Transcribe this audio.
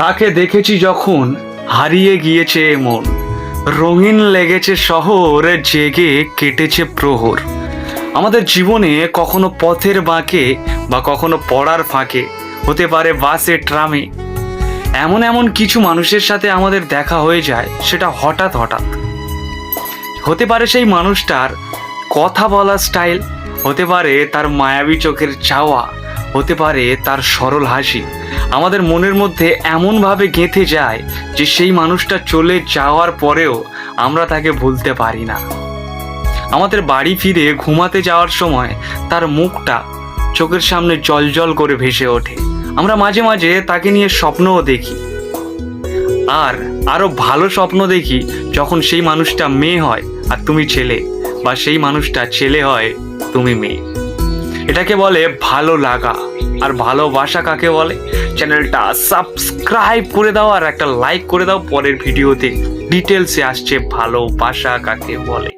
তাকে দেখেছি যখন হারিয়ে গিয়েছে মন, রঙিন লেগেছে শহর, জেগে কেটেছে প্রহর। আমাদের জীবনে কখনো পথের বাঁকে বা কখনো পড়ার ফাঁকে, হতে পারে বাসে, ট্রামে, এমন এমন কিছু মানুষের সাথে আমাদের দেখা হয়ে যায়, সেটা হঠাৎ হঠাৎ। হতে পারে সেই মানুষটার কথা বলার স্টাইল, হতে পারে তার মায়াবী চোখের চাওয়া, হতে পারে তার সরল হাসি আমাদের মনের মধ্যে এমনভাবে গেঁথে যায় যে সেই মানুষটা চলে যাওয়ার পরেও আমরা তাকে ভুলতে পারি না। আমাদের বাড়ি ফিরে ঘুমাতে যাওয়ার সময় তার মুখটা চোখের সামনে জলজল করে ভেসে ওঠে। আমরা মাঝে মাঝে তাকে নিয়ে স্বপ্নও দেখি, আর আরো ভালো স্বপ্ন দেখি যখন সেই মানুষটা মেয়ে হয় আর তুমি ছেলে, বা সেই মানুষটা ছেলে হয় তুমি মেয়ে। এটাকে বলে ভালো লাগা। আর ভালোবাসা কাকে বলে? চ্যানেলটা সাবস্ক্রাইব করে দাও আর একটা লাইক করে দাও। পরের ভিডিওতে ডিটেলসে আসছে ভালোবাসা কাকে বলে।